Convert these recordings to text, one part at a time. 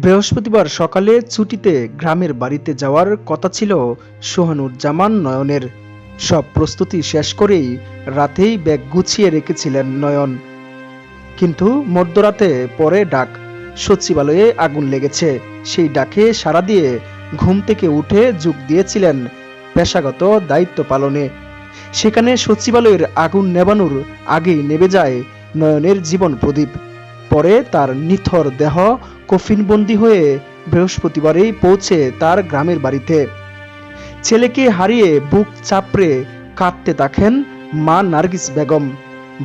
বৃহস্পতিবার সকালে ছুটিতে গ্রামের বাড়িতে যাওয়ার কথা ছিল সোহানুজ্জামান নয়নের। সব প্রস্তুতি শেষ করেই রাতেই ব্যাগ গুছিয়ে রেখেছিলেন নয়ন। কিন্তু মধ্যরাতে পরে ডাক, সচিবালয়ে আগুন লেগেছে। সেই ডাকে সাড়া দিয়ে ঘুম থেকে উঠে যোগ দিয়েছিলেন পেশাগত দায়িত্ব পালনে। সেখানে সচিবালয়ের আগুন নেবানোর আগেই নেবে যায় নয়নের জীবন প্রদীপ। পরে তার নিথর দেহ কফিনবন্দি হয়ে বৃহস্পতিবারেই পৌঁছে তার গ্রামের বাড়িতে। ছেলেকে হারিয়ে বুক চাপড়ে কাঁদতে থাকেন মা নার্গিস বেগম,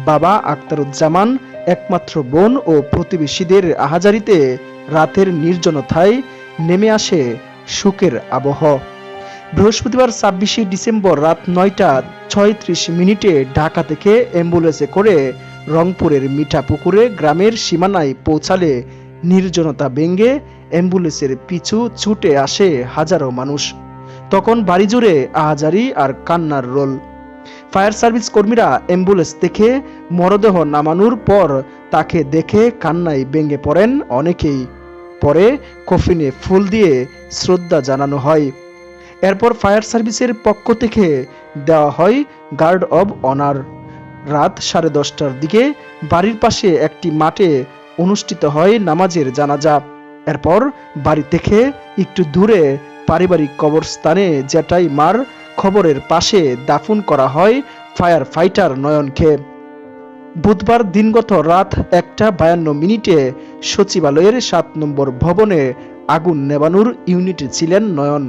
বাবা আখতারুজ্জামান, একমাত্র বোন ও প্রতিবেশীদের আহাজারিতে রাতের নির্জনতায় নেমে আসে শোকের আবহ। বৃহস্পতিবার ২৬শে ডিসেম্বর রাত ৯টা ৩৬ ঢাকা থেকে অ্যাম্বুলেন্সে করে রংপুরের মিঠাপুকুরে গ্রামের সীমানায় পৌঁছালে নির্জনতা ভেঙে অ্যাম্বুলেন্সের পিছু ছুটে আসে হাজারো মানুষ। তখন বাড়ি জুড়ে আহাজারি আর কান্নার রোল। ফায়ার সার্ভিস কর্মীরা অ্যাম্বুলেন্স থেকে মরদেহ নামানোর পর তাকে দেখে কান্নায় ভেঙে পড়েন অনেকেই। পরে কফিনে ফুল দিয়ে শ্রদ্ধা জানানো হয়। এরপর ফায়ার সার্ভিসের পক্ষ থেকে দেওয়া হয় গার্ড অব অনার। রাত 10:30টার দিকে বাড়ির পাশে একটি মাঠে অনুষ্ঠিত হয় নামাজের জানাজা। এরপর বাড়ি থেকে একটু দূরে পারিবারিক কবরস্থানে জেঠাই মার খবরের পাশে দাফন করা হয় ফায়ার ফাইটার নয়নকে। বুধবার দিনগত রাত 1টা 52 সচিবালয়ের 7 নম্বর ভবনে আগুন নেবানোর ইউনিটে ছিলেন নয়ন।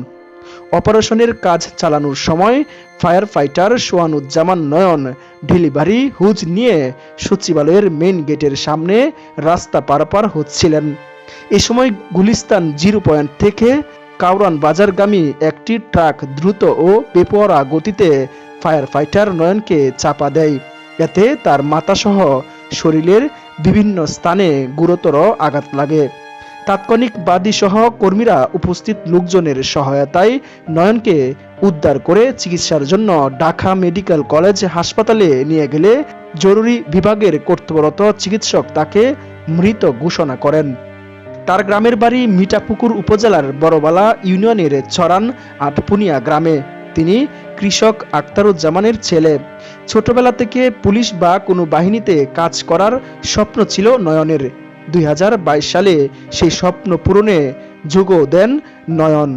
অপারেশনের কাজ চালানোর সময় ফায়ার ফাইটার সোহানুজ্জামান নয়ন ডেলিভারি হুজ নিয়ে সচিবালয়ের মেইন গেটের সামনে রাস্তা পারাপার হচ্ছিলেন। এ সময় গুলিস্তান 0 পয়েন্ট থেকে কাউরান বাজারগামী একটি ট্রাক দ্রুত ও বেপরোয়া গতিতে ফায়ার ফাইটার নয়নকে চাপা দেয়। এতে তার মাথাসহ শরীরের বিভিন্ন স্থানে গুরুতর আঘাত লাগে। তাৎক্ষণিক বাদীসহ কর্মীরা উপস্থিত লোকজনের সহায়তায় নয়নকে উদ্ধার করে চিকিৎসার জন্য ঢাকা মেডিকেল কলেজ হাসপাতালে নিয়ে গেলে জরুরি বিভাগের কর্তব্যরত চিকিৎসক তাকে মৃত ঘোষণা করেন। তার গ্রামের বাড়ি মিঠাপুকুর উপজেলার বড়বালা ইউনিয়নের চরান আটপুনিয়া গ্রামে। তিনি কৃষক আখতারুজ্জামানের ছেলে। ছোটবেলা থেকে পুলিশ বা কোনো বাহিনীতে কাজ করার স্বপ্ন ছিল নয়নের। ২০২২ সালে সেই স্বপ্ন পূরণে যোগ দেন নয়ন।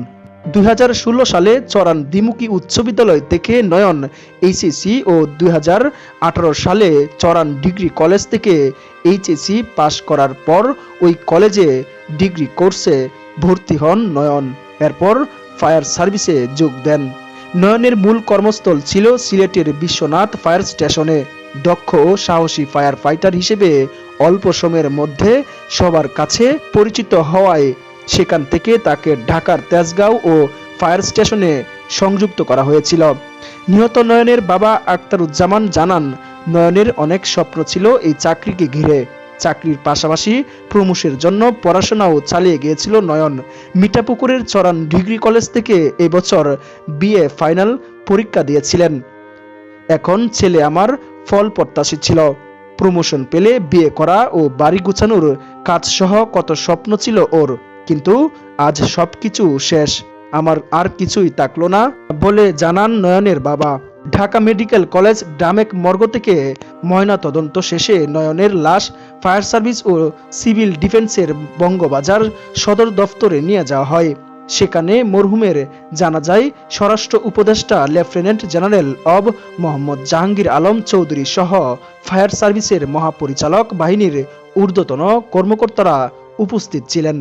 ২০১৬ সালে চরান দ্বিমুখী উচ্চ বিদ্যালয় থেকে নয়ন এইচএসসি ও ২০১৮ সালে চরান ডিগ্রি কলেজ থেকে এইচএসসি পাশ করার পর ওই কলেজে ডিগ্রি কোর্সে ভর্তি হন নয়ন। এরপর ফায়ার সার্ভিসে যোগ দেন। নয়নের মূল কর্মস্থল ছিল সিলেটের বিশ্বনাথ ফায়ার স্টেশনে। দক্ষ ও সাহসী ফায়ার ফাইটার হিসেবে অল্প সময়ের মধ্যে সবার কাছে পরিচিত হওয়ায় সেখান থেকে তাকে ঢাকার তেজগাঁও ও ফায়ার স্টেশনে সংযুক্ত করা হয়েছিল। নিহত নয়নের বাবা আখতারুজ্জামান জানান, নয়নের অনেক স্বপ্ন ছিল এই চাকরিকে ঘিরে। চাকরির পাশাপাশি প্রমোশনের জন্য পড়াশোনাও চালিয়ে গিয়েছিল নয়ন। মিঠাপুকুরের চরান ডিগ্রি কলেজ থেকে এবছর বিএ ফাইনাল পরীক্ষা দিয়েছিলেন। এখন ছেলে আমার ফল প্রত্যাশী ছিল। প্রমোশন পেলে বিয়ে করা ও বাড়ি গুছানোর কাজ সহ কত স্বপ্ন ছিল ওর, কিন্তু আজ সবকিছু শেষ, আমার আর কিছুই থাকলো না বলে জানান নয়নের বাবা। ঢাকা মেডিকেল কলেজ ডামেক মর্গ থেকে ময়না তদন্ত শেষে নয়নের লাশ ফায়ার সার্ভিস ও সিভিল ডিফেন্সের বঙ্গবাজার সদর দফতরে নিয়ে যাওয়া হয়। সেখানে মরহুমের জানাজায় স্বরাষ্ট্র উপদেষ্টা lieutenant general of Mohammad Jahangir Alam Chowdhury সহ ফায়ার সার্ভিসের মহাপরিচালক বাহিনীর ঊর্ধ্বতন কর্মকর্তারা উপস্থিত ছিলেন।